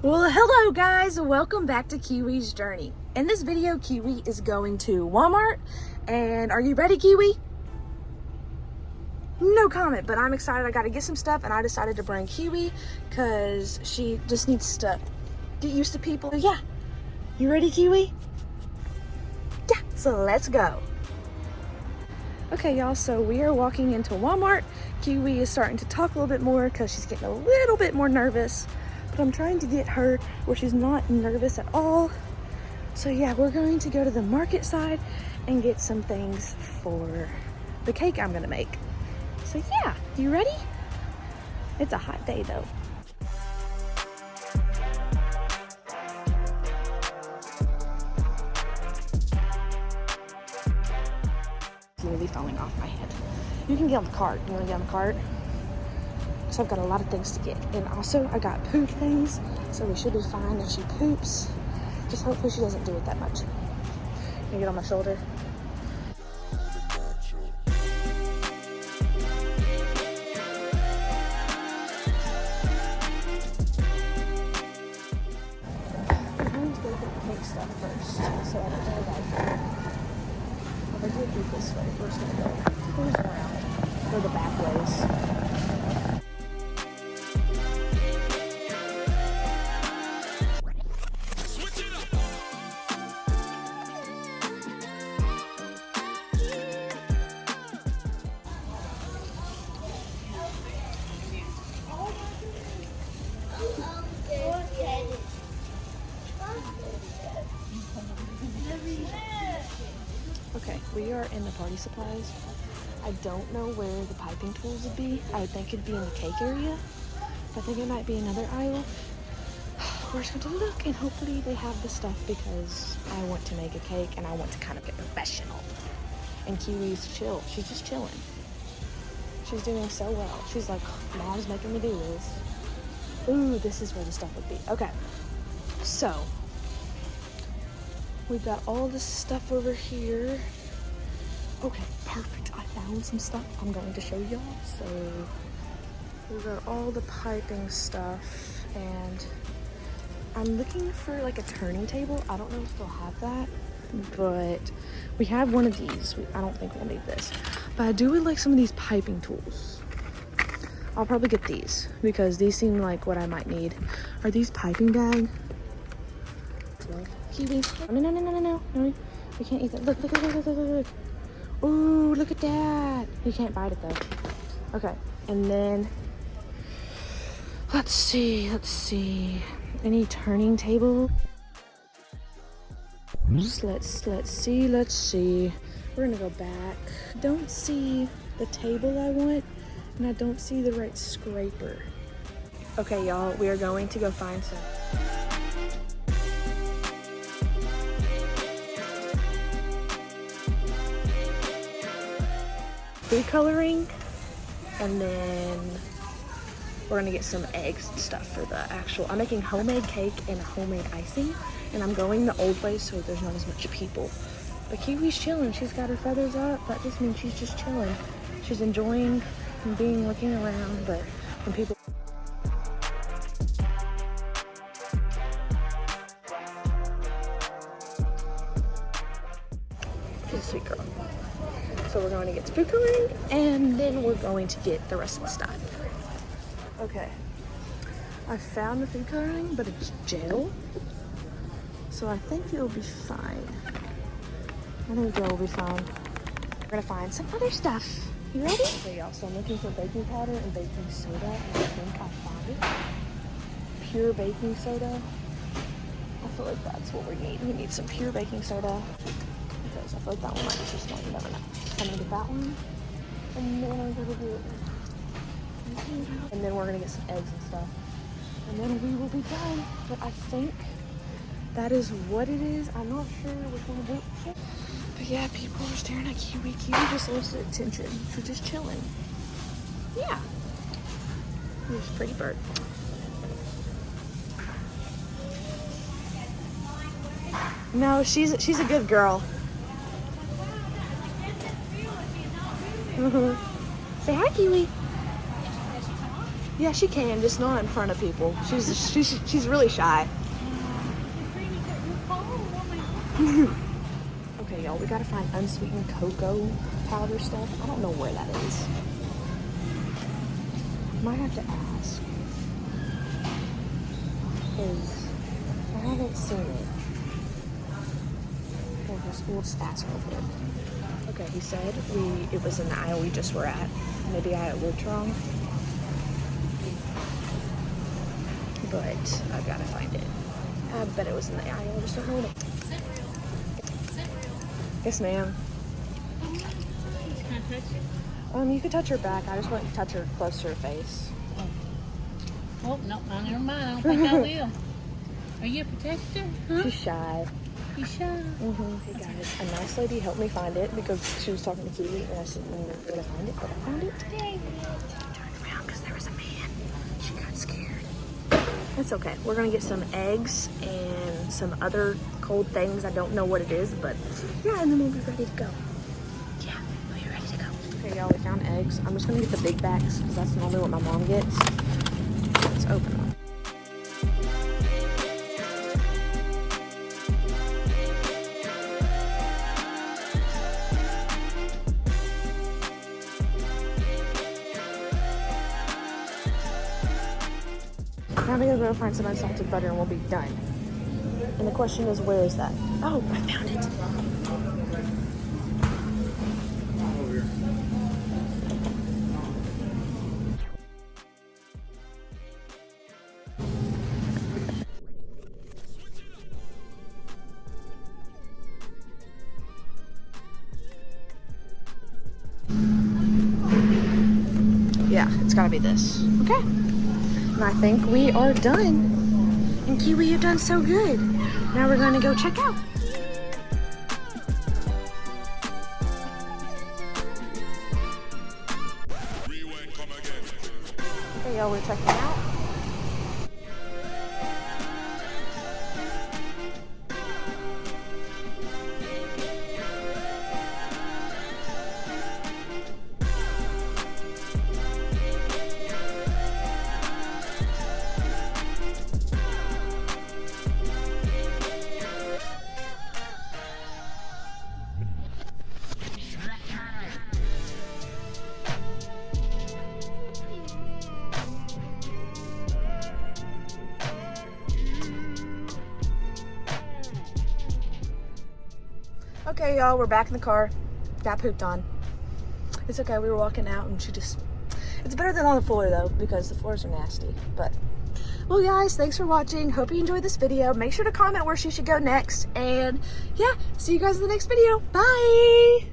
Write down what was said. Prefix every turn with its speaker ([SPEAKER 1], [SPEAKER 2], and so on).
[SPEAKER 1] Well, hello guys, welcome back to Kiwi's journey. In this video, Kiwi is going to Walmart, and are you ready, Kiwi? No comment, but I'm excited. I gotta get some stuff, and I decided to bring Kiwi because she just needs to get used to people. Yeah, you ready, Kiwi? Yeah, so let's go. Okay, y'all, so we are walking into Walmart. Kiwi is starting to talk a little bit more because she's getting a little bit more nervous. But I'm trying to get her where she's not nervous at all. So yeah, we're going to go to the market side and get some things for the cake I'm gonna make. So yeah, you ready? It's a hot day though. It's literally falling off my head. You can get on the cart. You wanna get on the cart? So I've got a lot of things to get. And also I got poop things, so we should be fine if she poops. Just hopefully she doesn't do it that much. Can you get on my shoulder? I'm going to go get the cake stuff first, so I don't know that. If I do it this way, we're just gonna go around, go the back ways. Okay, we are in the party supplies. I don't know where the piping tools would be. I would think it'd be in the cake area. I think it might be another aisle. We're just going to look and hopefully they have the stuff because I want to make a cake and I want to kind of get professional. And Kiwi's chill. She's just chilling. She's doing so well. She's like, Mom's making me do this. Ooh, this is where the stuff would be. Okay, so we've got all this stuff over here. Okay, perfect. I found some stuff I'm going to show y'all. So we've got all the piping stuff, and I'm looking for like a turning table. I don't know if they'll have that, but we have one of these. I don't think we'll need this, but I do would like some of these piping tools. I'll probably get these because these seem like what I might need. Are these piping bag? Kiwi. Oh, no. You can't eat that. Look. Ooh, look at that. You can't bite it though. Okay, and then let's see. Any turning table? Let's see. We're gonna go back. Don't see the table I want, and I don't see the right scraper. Okay, y'all, we are going to go find some. Food coloring, and then we're gonna get some eggs and stuff for the actual. I'm making homemade cake and a homemade icing, and I'm going the old way so there's not as much people. But Kiwi's chilling. She's got her feathers up. That just means she's just chilling. She's enjoying looking around, but when people. She's a sweet girl. So we're going to get food coloring, and then we're going to get the rest of the stuff. Okay, I found the food coloring, but it's gel, so I think it'll be fine. I think gel will be fine. We're gonna find some other stuff. You ready? Okay, y'all, so I'm looking for baking powder and baking soda, and I think I found it. Pure baking soda. I feel like that's what we need. We need some pure baking soda. Because I feel like that one might be too small, you never know. I'm gonna get that one, and then I'm gonna do it. And then we're gonna get some eggs and stuff. And then we will be done. But I think that is what it is. I'm not sure which one to do. But yeah, people are staring at Kiwi. Kiwi just loves the attention. She's just chilling. Yeah. She's a pretty bird. No, she's a good girl. Say hi, Kiwi. Yeah, she can, just not in front of people. She's really shy. Okay, y'all, we gotta find unsweetened cocoa powder stuff. I don't know where that is. Might have to ask. Because I haven't seen it. We'll just ask real quick. Okay, he said it was in the aisle we just were at. Maybe I looked wrong. But I've got to find it. I bet it was in the aisle. I just don't know what it. Yes, ma'am.
[SPEAKER 2] Can I touch it?
[SPEAKER 1] You could touch her back. I just want to touch her close to her face.
[SPEAKER 2] Oh, no, never mind. I don't think I will. Are you a protector? Huh?
[SPEAKER 1] She's shy.
[SPEAKER 2] You shy?
[SPEAKER 1] Hey guys, a nice lady helped me find it because she was talking to Kiwi and I said, I'm not going to find it, but I found it today. She turned around because there was a man. She got scared. It's okay. We're going to get some eggs and some other cold things. I don't know what it is, but yeah, and then we'll be ready to go. Yeah, we'll be ready to go. Okay, y'all, we found eggs. I'm just going to get the big bags because that's normally what my mom gets. Let's open them. Now we gotta go find some unsalted butter and we'll be done. And the question is, where is that? Oh, I found it. Yeah, it's gotta be this. Okay. And I think we are done. And Kiwi, you've done so good. Now we're gonna go check out. Okay, y'all, we're checking out. Okay, y'all, we're back in the car. Got pooped on. It's okay, we were walking out and it's better than on the floor though, because the floors are nasty. But, well guys, thanks for watching. Hope you enjoyed this video. Make sure to comment where she should go next. And yeah, see you guys in the next video. Bye!